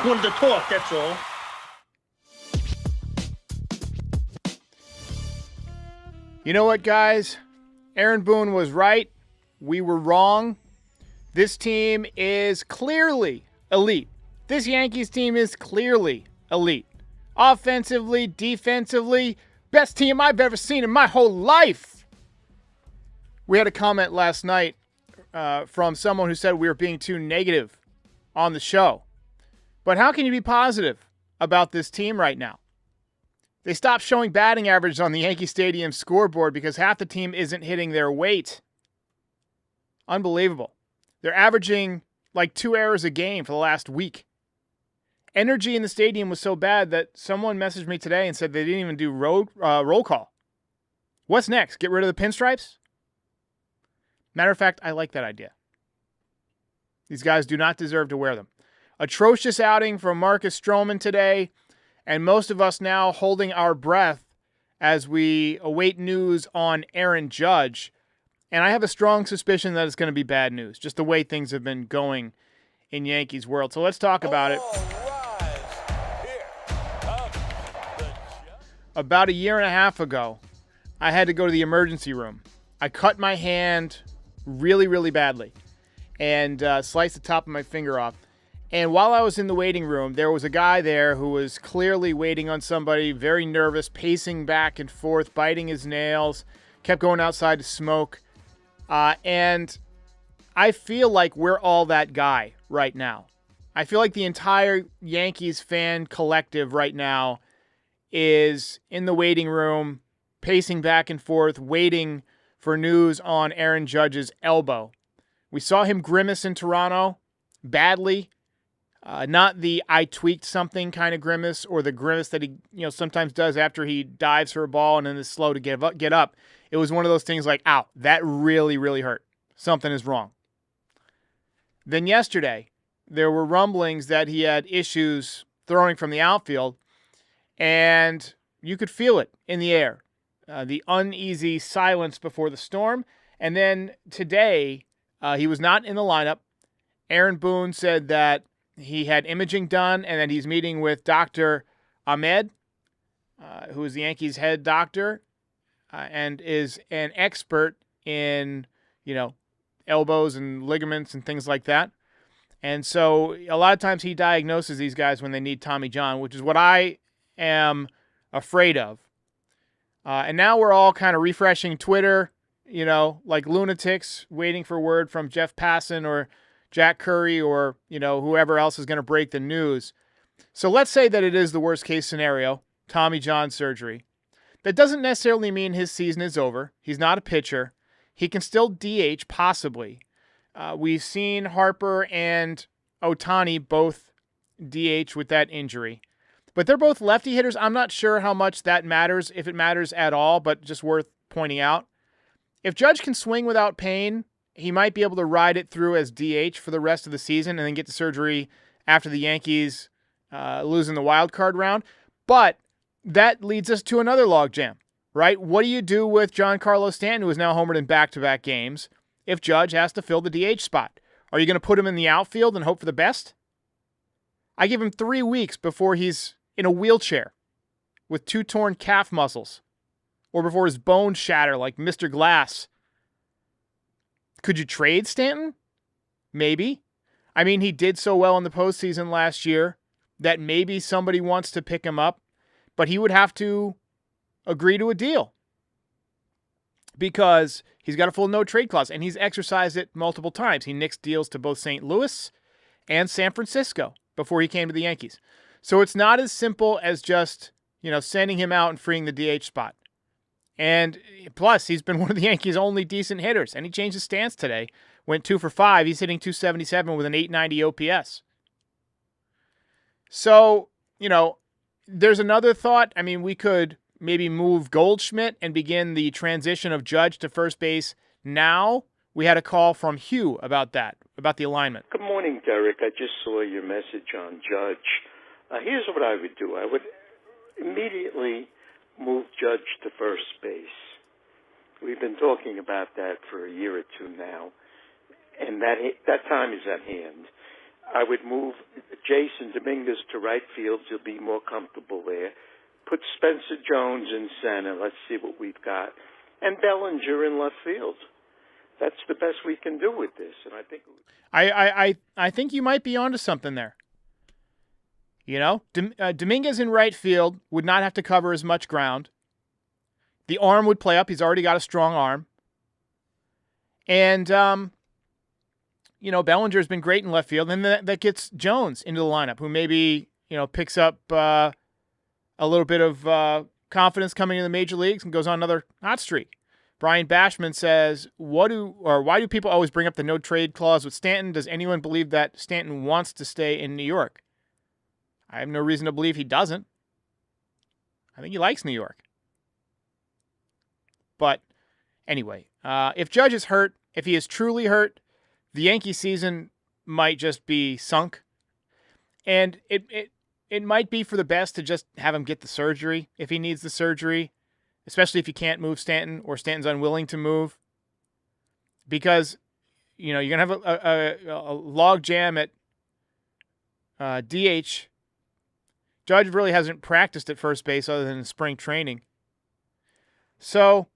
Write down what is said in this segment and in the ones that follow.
Just wanted to talk, that's all. You know what, guys? Aaron Boone was right. We were wrong. This team is clearly elite. This Yankees team is clearly elite. Offensively, defensively, best team I've ever seen in my whole life. We had a comment last night from someone who said we were being too negative on the show. But how can you be positive about this team right now? They stopped showing batting average on the Yankee Stadium scoreboard because half the team isn't hitting their weight. Unbelievable. They're averaging like 2 errors a game for the last week. Energy in the stadium was so bad that someone messaged me today and said they didn't even do roll call. What's next? Get rid of the pinstripes? Matter of fact, I like that idea. These guys do not deserve to wear them. Atrocious outing from Marcus Stroman today, and most of us now holding our breath as we await news on Aaron Judge. And I have a strong suspicion that it's going to be bad news, just the way things have been going in Yankees world. So let's talk about it. About a year and a half ago, I had to go to the emergency room. I cut my hand really, really badly and sliced the top of my finger off. And while I was in the waiting room, there was a guy there who was clearly waiting on somebody, very nervous, pacing back and forth, biting his nails, kept going outside to smoke. And I feel like we're all that guy right now. I feel like the entire Yankees fan collective right now is in the waiting room, pacing back and forth, waiting for news on Aaron Judge's elbow. We saw him grimace in Toronto badly. Not the I tweaked something kind of grimace or the grimace that he sometimes does after he dives for a ball and then is slow to get up. It was one of those things like, ow, that really, really hurt. Something is wrong. Then yesterday, there were rumblings that he had issues throwing from the outfield, and you could feel it in the air. The uneasy silence before the storm. And then today, he was not in the lineup. Aaron Boone said that he had imaging done and that he's meeting with Dr. Ahmed, who is the Yankees' head doctor and is an expert in, elbows and ligaments and things like that. And so a lot of times he diagnoses these guys when they need Tommy John, which is what I am afraid of. And now we're all kind of refreshing Twitter, like lunatics, waiting for word from Jeff Passan or Jack Curry or, whoever else is going to break the news. So let's say that it is the worst case scenario, Tommy John surgery. That doesn't necessarily mean his season is over. He's not a pitcher. He can still DH, possibly. We've seen Harper and Ohtani both DH with that injury. But they're both lefty hitters. I'm not sure how much that matters, if it matters at all, but just worth pointing out. If Judge can swing without pain, he might be able to ride it through as DH for the rest of the season and then get to surgery after the Yankees lose in the wild card round. But that leads us to another logjam, right? What do you do with Giancarlo Stanton, who is now homered in back-to-back games, if Judge has to fill the DH spot? Are you going to put him in the outfield and hope for the best? I give him 3 weeks before he's in a wheelchair with 2 torn calf muscles or before his bones shatter like Mr. Glass. Could you trade Stanton? Maybe. I mean, he did so well in the postseason last year that maybe somebody wants to pick him up, but he would have to agree to a deal because he's got a full no-trade clause, and he's exercised it multiple times. He nixed deals to both St. Louis and San Francisco before he came to the Yankees. So it's not as simple as just, sending him out and freeing the DH spot. And plus, he's been one of the Yankees' only decent hitters, and he changed his stance today. Went 2 for 5. He's hitting .277 with an .890 OPS. So, there's another thought. I mean, we could maybe move Goldschmidt and begin the transition of Judge to first base now. We had a call from Hugh about that, about the alignment. Good morning, Derek. I just saw your message on Judge. Here's what I would do. I would immediately move Judge to first base. We've been talking about that for a year or two now, and that time is at hand. I would move Jason Dominguez to right field. He'll be more comfortable there. Put Spencer Jones in center. Let's see what we've got. And Bellinger in left field. That's the best we can do with this. And I think I think you might be onto something there. You know, Dominguez in right field would not have to cover as much ground. The arm would play up. He's already got a strong arm. And, you know, Bellinger's been great in left field. And that gets Jones into the lineup, who maybe, you know, picks up a little bit of confidence coming in the major leagues and goes on another hot streak. Brian Bashman says, why do people always bring up the no-trade clause with Stanton? Does anyone believe that Stanton wants to stay in New York? I have no reason to believe he doesn't. I think he likes New York. But anyway, if Judge is hurt, if he is truly hurt, the Yankee season might just be sunk. And it might be for the best to just have him get the surgery if he needs the surgery, especially if you can't move Stanton or Stanton's unwilling to move. Because, you know, you're going to have a log jam at DH. Judge really hasn't practiced at first base other than in spring training. So,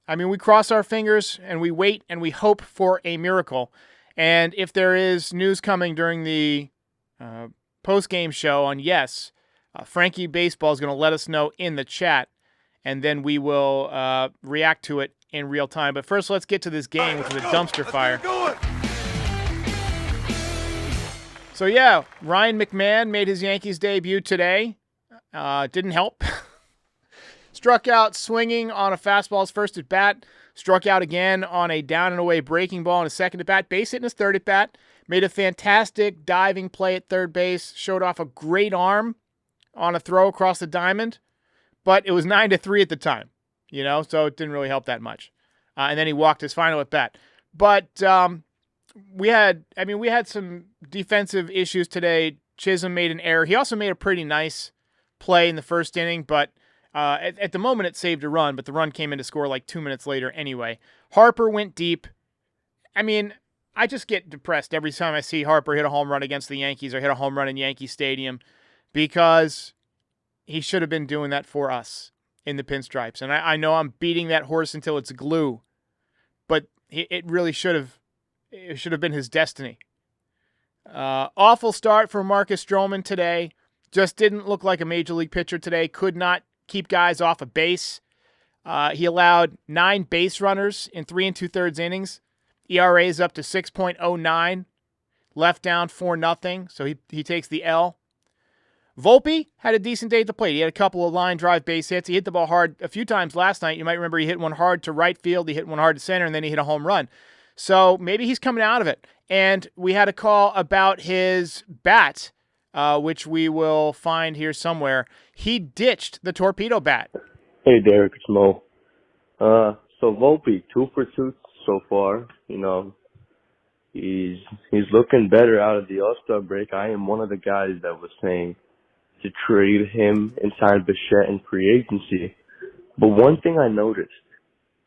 I mean, we cross our fingers and we wait and we hope for a miracle. And if there is news coming during the post-game show on Yes, Frankie Baseball is going to let us know in the chat, and then we will react to it in real time. But first, let's get to this game, which is a dumpster fire. So, yeah, Ryan McMahon made his Yankees debut today. Didn't help. Struck out swinging on a fastball his first at bat. Struck out again on a down and away breaking ball in his second at bat. Base hit in his third at bat. Made a fantastic diving play at third base. Showed off a great arm on a throw across the diamond. But it was 9-3 at the time, you know, so it didn't really help that much. And then he walked his final at bat. But we had some defensive issues today. Chisholm made an error. He also made a pretty nice play in the first inning, but at the moment it saved a run, but the run came in to score like 2 minutes later anyway. Harper went deep. I mean, I just get depressed every time I see Harper hit a home run against the Yankees or hit a home run in Yankee Stadium, because he should have been doing that for us in the Pinstripes. And I know I'm beating that horse until it's glue, but it really should have been his destiny. Awful start for Marcus Stroman today. Just didn't look like a major league pitcher today. Could not keep guys off of base. He allowed 9 base runners in 3 2/3 innings. ERA is up to 6.09. Left down 4-0, so he takes the L. Volpe had a decent day at the plate. He had a couple of line drive base hits. He hit the ball hard a few times last night. You might remember he hit one hard to right field, he hit one hard to center, and then he hit a home run. So maybe he's coming out of it. And we had a call about his bat, which we will find here somewhere. He ditched the torpedo bat. Hey, Derek, it's Mo. So Volpe, 2 for 2 so far. You know, he's looking better out of the All-Star break. I am one of the guys that was saying to trade him and sign Bichette in free agency. But one thing I noticed,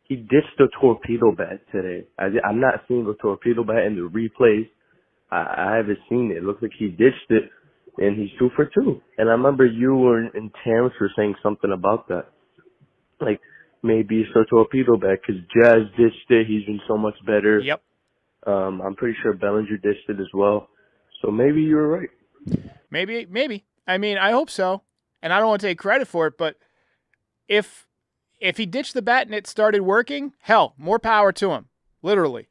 he ditched the torpedo bat today. I'm not seeing the torpedo bat in the replays. I haven't seen it. It looks like he ditched it, and he's 2 for 2. And I remember you were in Terrence were saying something about that. Like, maybe it's a torpedo bat because Jazz ditched it. He's been so much better. Yep. I'm pretty sure Bellinger ditched it as well. So maybe you were right. Maybe. I mean, I hope so. And I don't want to take credit for it, but if he ditched the bat and it started working, hell, more power to him. Literally.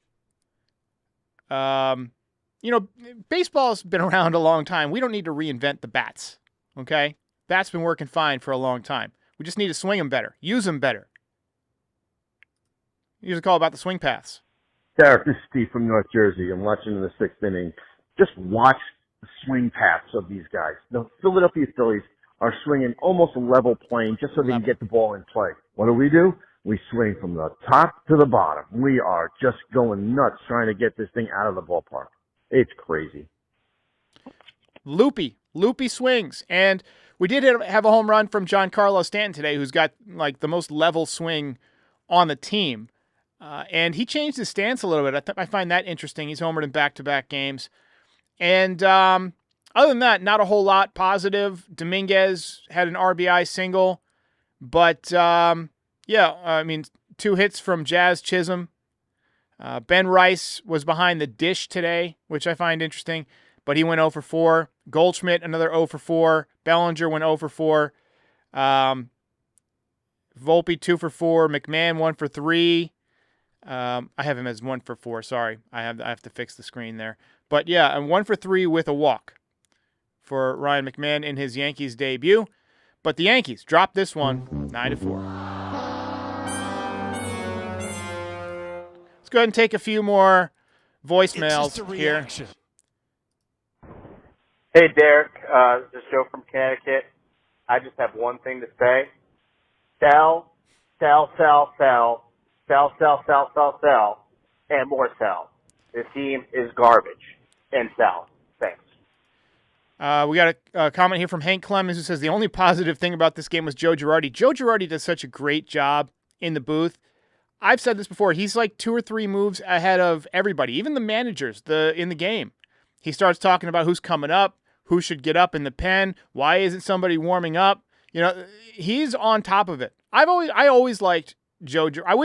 You know, baseball's been around a long time. We don't need to reinvent the bats, okay? Bats been working fine for a long time. We just need to swing them better, use them better. Here's a call about the swing paths. Derek, this is Steve from North Jersey. I'm watching in the 6th inning. Just watch the swing paths of these guys. The Philadelphia Phillies are swinging almost a level plane just so they can get the ball in play. What do? We swing from the top to the bottom. We are just going nuts trying to get this thing out of the ballpark. It's crazy. Loopy swings. And we did have a home run from Giancarlo Stanton today, who's got like the most level swing on the team. And he changed his stance a little bit. I find that interesting. He's homered in back-to-back games. And other than that, not a whole lot positive. Dominguez had an RBI single. But, yeah, I mean, 2 hits from Jazz Chisholm. Ben Rice was behind the dish today, which I find interesting, but he went 0 for 4. Goldschmidt, another 0 for 4. Bellinger went 0 for 4. Volpe, 2 for 4. McMahon, 1 for 3. I have him as 1 for 4. Sorry, I have to fix the screen there. But, yeah, and 1 for 3 with a walk for Ryan McMahon in his Yankees debut. But the Yankees dropped this one 9-4. Let's go ahead and take a few more voicemails here. Hey, Derek. This is Joe from Connecticut. I just have one thing to say. Sell, and more sell. This team is garbage. And sell. Thanks. We got a comment here from Hank Clemens who says the only positive thing about this game was Joe Girardi. Joe Girardi does such a great job in the booth. I've said this before. He's like 2 or 3 moves ahead of everybody, even the managers in the game. He starts talking about who's coming up, who should get up in the pen, why isn't somebody warming up? You know, he's on top of it. I always liked Joe. I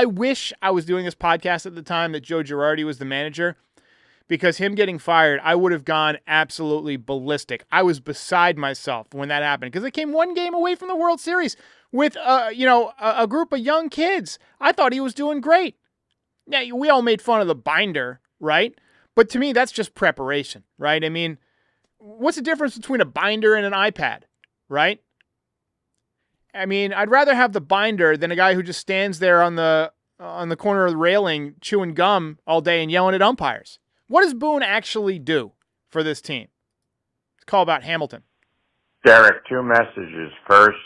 wish I was doing this podcast at the time that Joe Girardi was the manager, because him getting fired, I would have gone absolutely ballistic. I was beside myself when that happened because they came 1 game away from the World Series with a group of young kids. I thought he was doing great. Yeah, we all made fun of the binder, right? But to me, that's just preparation, right? I mean, what's the difference between a binder and an iPad, right? I mean, I'd rather have the binder than a guy who just stands there on the corner of the railing chewing gum all day and yelling at umpires. What does Boone actually do for this team? Let's call about Hamilton. Derek, 2 messages. First,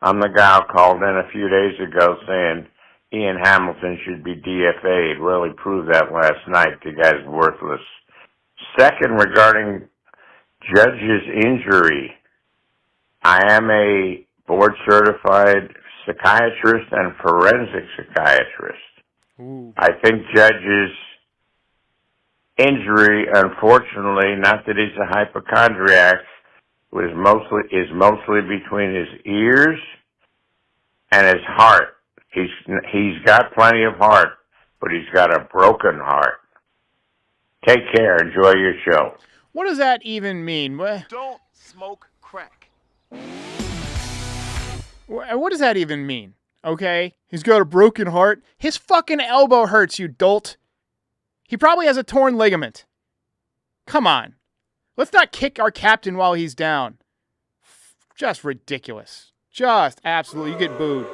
I'm the guy who called in a few days ago saying Ian Hamilton should be DFA'd. Well, he proved that last night. The guy's worthless. Second, regarding Judge's injury, I am a board-certified psychiatrist and forensic psychiatrist. Ooh. I think Judge's injury, unfortunately, not that he's a hypochondriac, is mostly between his ears and his heart. He's got plenty of heart, but he's got a broken heart. Take care. Enjoy your show. What does that even mean? Don't smoke crack. What does that even mean? Okay, he's got a broken heart. His fucking elbow hurts, you dolt. He probably has a torn ligament. Come on. Let's not kick our captain while he's down. Just ridiculous. Just absolutely. You get booed.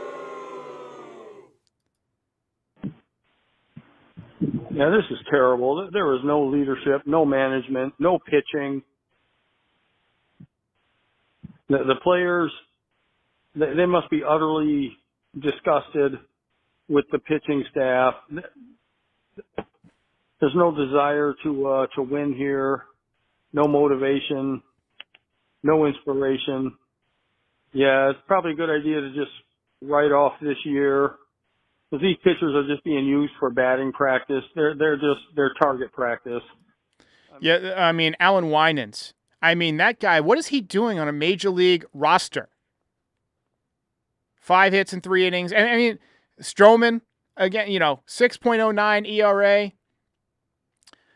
Yeah, this is terrible. There was no leadership, no management, no pitching. The players, they must be utterly disgusted with the pitching staff. There's no desire to win here, no motivation, no inspiration. Yeah, it's probably a good idea to just write off this year, because these pitchers are just being used for batting practice. They're target practice. Yeah, I mean, Alan Winans. I mean, that guy, what is he doing on a major league roster? 5 hits in 3 innings. And I mean, Stroman, again, 6.09 ERA.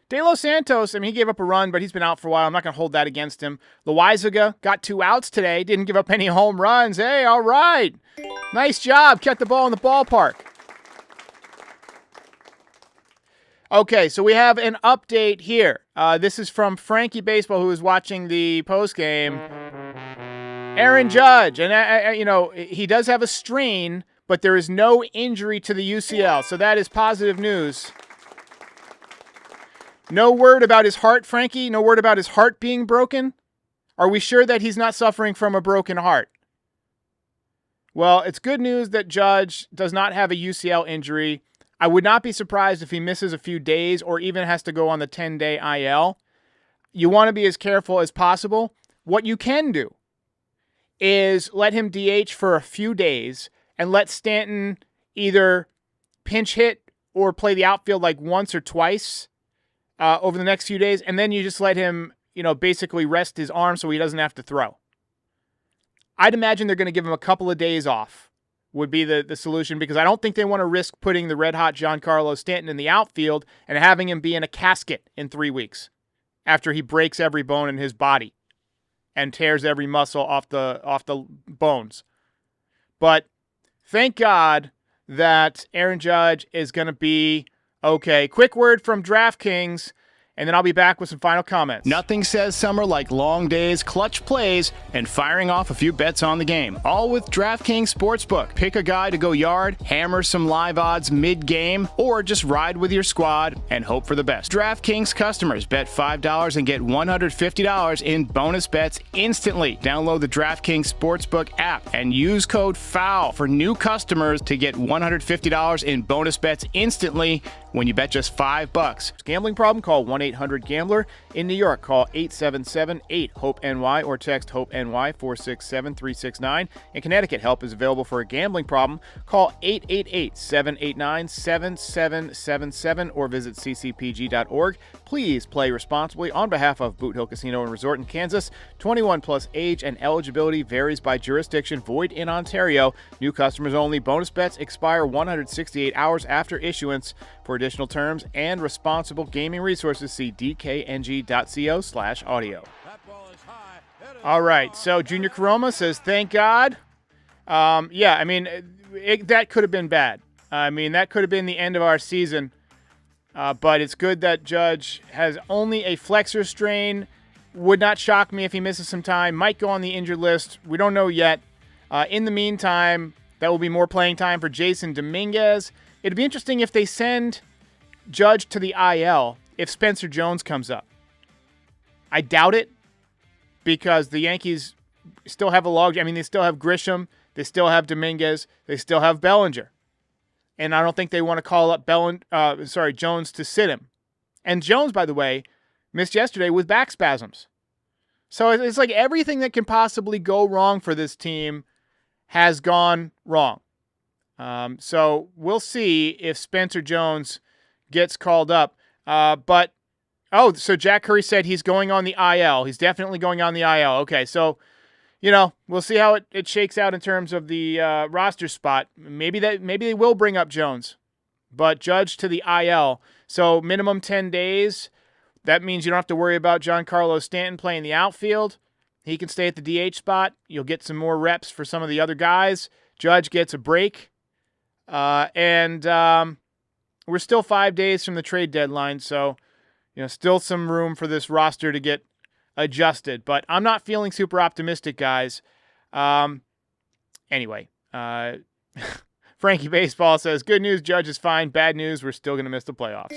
De Los Santos, I mean, he gave up a run, but he's been out for a while. I'm not going to hold that against him. Loaizaga got 2 outs today. Didn't give up any home runs. Hey, all right. Nice job. Kept the ball in the ballpark. Okay, so we have an update here. This is from Frankie Baseball, who was watching the postgame. Aaron Judge, and he does have a strain, but there is no injury to the UCL, so that is positive news. No word about his heart, Frankie? No word about his heart being broken? Are we sure that he's not suffering from a broken heart? Well, it's good news that Judge does not have a UCL injury. I would not be surprised if he misses a few days or even has to go on the 10-day IL. You want to be as careful as possible. What you can do is let him DH for a few days and let Stanton either pinch hit or play the outfield like once or twice over the next few days, and then you just let him, basically rest his arm so he doesn't have to throw. I'd imagine they're going to give him a couple of days off would be the solution, because I don't think they want to risk putting the red-hot Giancarlo Stanton in the outfield and having him be in a casket in 3 weeks after he breaks every bone in his body and tears every muscle off the bones. But thank God that Aaron Judge is going to be okay. Quick word from DraftKings, and then I'll be back with some final comments. Nothing says summer like long days, clutch plays, and firing off a few bets on the game. All with DraftKings Sportsbook. Pick a guy to go yard, hammer some live odds mid-game, or just ride with your squad and hope for the best. DraftKings customers bet $5 and get $150 in bonus bets instantly. Download the DraftKings Sportsbook app and use code FOUL for new customers to get $150 in bonus bets instantly when you bet just $5. Gambling problem? Call 1-800-GAMBLER. In New York, call 877-8-HOPE-NY or text HOPE-NY 467-369. In Connecticut, help is available for a gambling problem. Call 888-789-7777 or visit ccpg.org. Please play responsibly on behalf of Boot Hill Casino and Resort in Kansas. 21 plus age and eligibility varies by jurisdiction. Void in Ontario. New customers only. Bonus bets expire 168 hours after issuance. For additional terms and responsible gaming resources, see dkng.co/audio. All right, so Junior Caroma says, thank God. That could have been bad. That could have been the end of our season. But it's good that Judge has only a flexor strain. Would not shock me if he misses some time. Might go on the injured list. We don't know yet. In the meantime, that will be more playing time for Jason Dominguez. It'd be interesting if they send Judge to the IL if Spencer Jones comes up. I doubt it, because the Yankees still have they still have Grisham, they still have Dominguez, they still have Bellinger. And I don't think they want to call up Jones to sit him. And Jones, by the way, missed yesterday with back spasms. So it's like everything that can possibly go wrong for this team has gone wrong. So we'll see if Spencer Jones gets called up. So Jack Curry said he's going on the IL. He's definitely going on the IL. Okay, so, we'll see how it shakes out in terms of the roster spot. Maybe they will bring up Jones, but Judge to the IL. So minimum 10 days. That means you don't have to worry about Giancarlo Stanton playing the outfield. He can stay at the DH spot. You'll get some more reps for some of the other guys. Judge gets a break. We're still 5 days from the trade deadline, so still some room for this roster to get adjusted. But I'm not feeling super optimistic, guys. Anyway, Frankie Baseball says, good news, Judge is fine. Bad news, we're still going to miss the playoffs.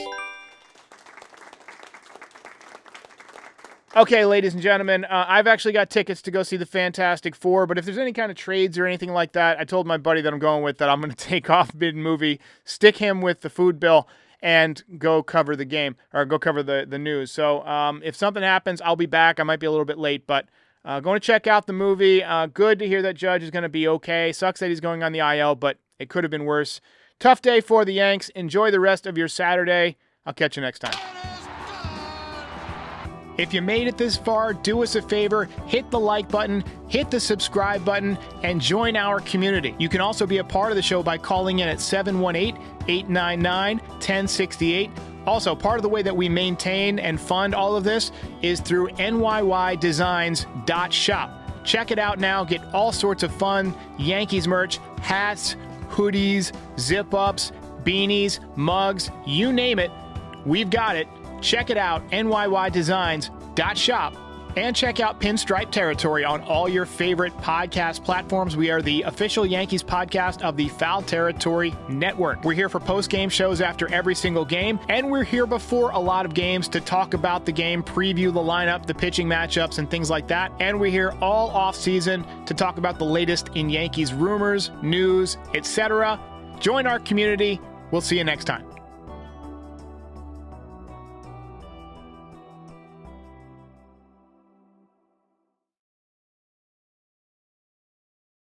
Okay, ladies and gentlemen, I've actually got tickets to go see the Fantastic Four, but if there's any kind of trades or anything like that, I told my buddy that I'm going with that I'm going to take off mid-movie, stick him with the food bill, and go cover the game, or go cover the news. So if something happens, I'll be back. I might be a little bit late, but going to check out the movie. Good to hear that Judge is going to be okay. Sucks that he's going on the IL, but it could have been worse. Tough day for the Yanks. Enjoy the rest of your Saturday. I'll catch you next time. If you made it this far, do us a favor, hit the like button, hit the subscribe button, and join our community. You can also be a part of the show by calling in at 718-899-1068. Also, part of the way that we maintain and fund all of this is through NYYDesigns.shop. Check it out now. Get all sorts of fun Yankees merch, hats, hoodies, zip-ups, beanies, mugs, you name it. We've got it. Check it out, NYYDesigns.shop, and check out Pinstripe Territory on all your favorite podcast platforms. We are the official Yankees podcast of the Foul Territory Network. We're here for post-game shows after every single game, and we're here before a lot of games to talk about the game, preview the lineup, the pitching matchups, and things like that. And we're here all off-season to talk about the latest in Yankees rumors, news, etc. Join our community. We'll see you next time.